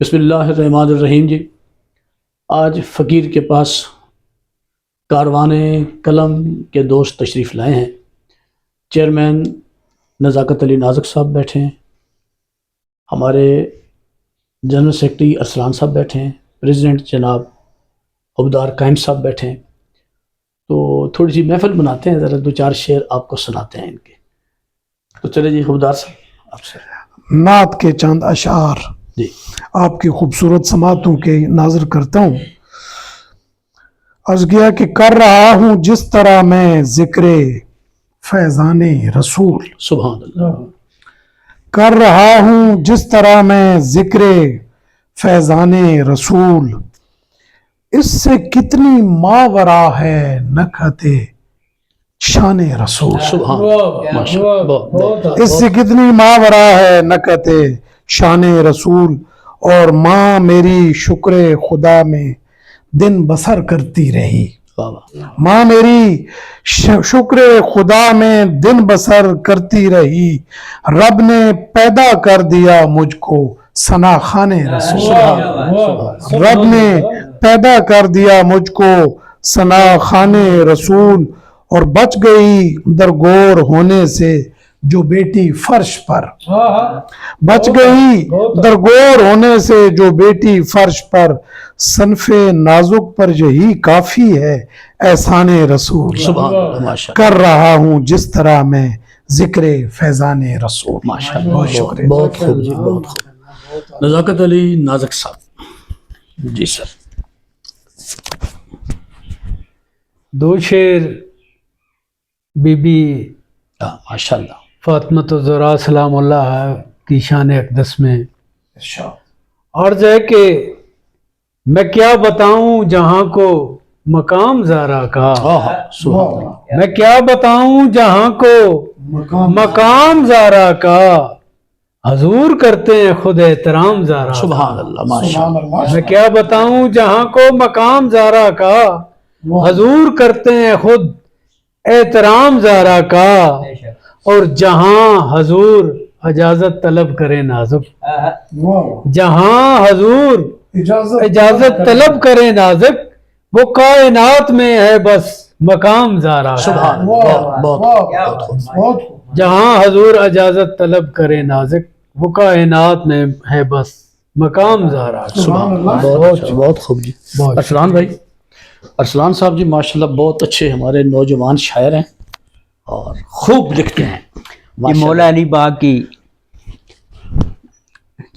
بسم اللہ الرحمن الرحیم جی۔ آج فقیر کے پاس کاروان قلم کے دوست تشریف لائے ہیں۔ چیئرمین نزاکت علی نازک صاحب بیٹھے ہیں، ہمارے جنرل سیکرٹری ارسلان صاحب بیٹھے ہیں، پریزیڈنٹ جناب عبدار قائم صاحب بیٹھے ہیں۔ تو تھوڑی سی محفل بناتے ہیں، ذرا دو چار شعر آپ کو سناتے ہیں ان کے۔ تو چلے جی عبدار صاحب آپ سے نعت کے چند اشعار جی۔ آپ کی خوبصورت سماعتوں کے ناظر کرتا ہوں۔ عرض کیا کہ کر رہا ہوں جس طرح میں ذکر فیضان رسول، سبحان اللہ۔ کر رہا ہوں جس طرح میں ذکر فیضان رسول، اس سے کتنی ماورا ہے نکہت شان رسول، سبحان اللہ، ماشاء اللہ، بہت اس سے کتنی ماورا ہے نکہت شان رسول، اور ماں میری شکر خدا میں دن بسر کرتی رہی، واہ واہ، ماں میری شکر خدا میں دن بسر کرتی رہی، رب نے پیدا کر دیا مجھ کو ثنا خوان رسول، رب نے پیدا کر دیا مجھ کو ثنا خوان رسول، اور بچ گئی درگور ہونے سے جو بیٹی فرش پر، بچ گئی درگور ہونے سے جو بیٹی فرش پر، صنف نازک پر یہی کافی ہے احسان رسول، سبحان اللہ، ماشاء کر رہا ہوں جس طرح میں ذکر فیضان رسول۔ ماشاء اللہ، بہت شکریہ، بہت خوب جی، بہت خوب۔ نزاکت علی نازک صاحب جی سر۔ دو شعر بی بی ماشاء اللہ، فاطمۃ الزہرا سلام اللہ کی شان اقدس میں عرض ہے کہ میں کیا بتاؤں جہاں کو مقام زارا کا، سبحان اللہ، میں کیا بتاؤں جہاں کو مقام زارا کا، حضور کرتے ہیں خود احترام زارا کا، سبحان اللہ، ماشاء اللہ، میں کیا بتاؤں جہاں کو مقام زارا کا، حضور کرتے ہیں خود احترام زارا کا، اور جہاں حضور اجازت طلب کرے نازک، جہاں حضور اجازت طلب کرے نازک، وہ کائنات میں ہے بس مقام زارا کا، سبحان اللہ، بہت خوب، جہاں حضور اجازت طلب کرے نازک، وہ کائنات میں ہے بس مقام زارا کا۔ سبحان اللہ، بہت خوب جی۔ ارسلان بھائی، ارسلان صاحب جی ماشاءاللہ بہت اچھے ہمارے نوجوان شاعر ہیں اور خوب لکھتے ہیں یہ مولا علی باغ کی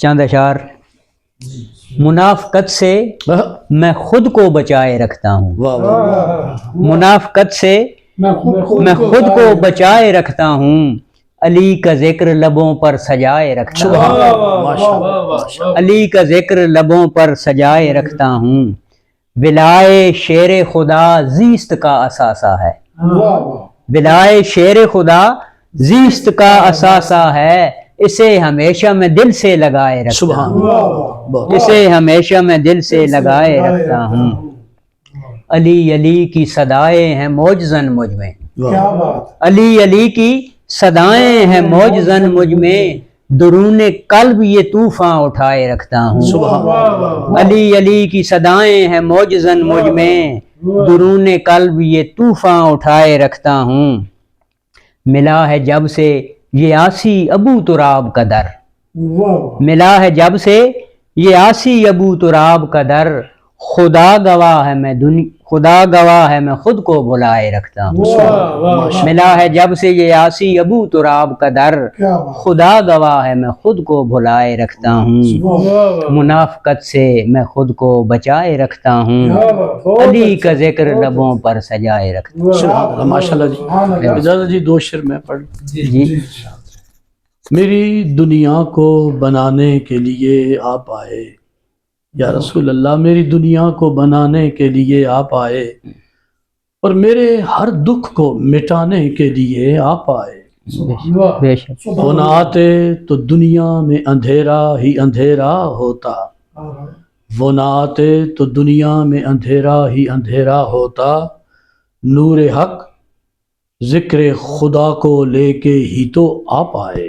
چند اشعار۔ منافقت سے میں خود کو بچائے رکھتا ہوں، واہ واہ، منافقت سے میں خود کو بچائے رکھتا ہوں، علی کا ذکر لبوں پر سجائے رکھتا ہوں، سبحان اللہ، ماشاء اللہ، علی کا ذکر لبوں پر سجائے رکھتا ہوں، ولائے شیر خدا زیست کا اثاثہ ہے، ولائے شیر خدا زیست کا اثاثہ ہے، اسے ہمیشہ میں دل سے لگائے رکھتا سبحان ہوں، اللہ، بہت اسے ہمیشہ میں دل سے لگائے رکھتا ہوں، علی علی کی صدائیں ہیں موجزن مجھ میں، علی علی کی صدائیں ہیں موجزن مجھ میں، درون قلب یہ طوفاں اٹھائے رکھتا ہوں، سبحان اللہ، علی علی کی صدائیں ہیں موجزن مجھ میں، درون قلب یہ طوفاں اٹھائے رکھتا ہوں، ملا ہے جب سے یہ آسی ابو تراب کا در، ملا ہے جب سے یہ آسی ابو تراب کا در، خدا گواہ ہے خدا گواہ ہے میں خود کو بلائے رکھتا ہوں، ملا ہے جب سے یہ آسی ابو تراب کا در، خدا گواہ ہے میں خود کو بھلائے رکھتا ہوں، منافقت سے میں خود کو بچائے رکھتا ہوں، علی کا ذکر لبوں پر سجائے رکھتا ہوں۔ سبحان اللہ، ماشاء اللہ جی۔ اجازت جی دو شعر میں پڑھ۔ جی میری دنیا کو بنانے کے لیے آپ آئے یا رسول اللہ، میری دنیا کو بنانے کے لیے آپ آئے، اور میرے ہر دکھ کو مٹانے کے لیے آپ آئے، بے شک، وہ نہ آتے تو دنیا میں اندھیرا ہی اندھیرا ہوتا، وہ نہ آتے تو دنیا میں اندھیرا ہی اندھیرا ہوتا، نور حق ذکر خدا کو لے کے ہی تو آپ آئے،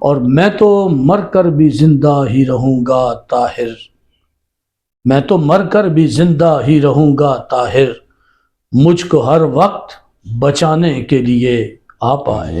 اور میں تو مر کر بھی زندہ ہی رہوں گا طاہر، میں تو مر کر بھی زندہ ہی رہوں گا طاہر، مجھ کو ہر وقت بچانے کے لیے آپ آئے۔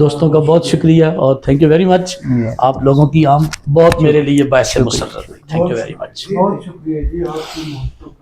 دوستوں کا بہت شکریہ، اور تھینک یو ویری مچ۔ آپ لوگوں کی آمد بہت میرے لیے باعث مسرت ہوئی، تھینک یو ویری مچ۔ بہت شکریہ جی آپ کی محبت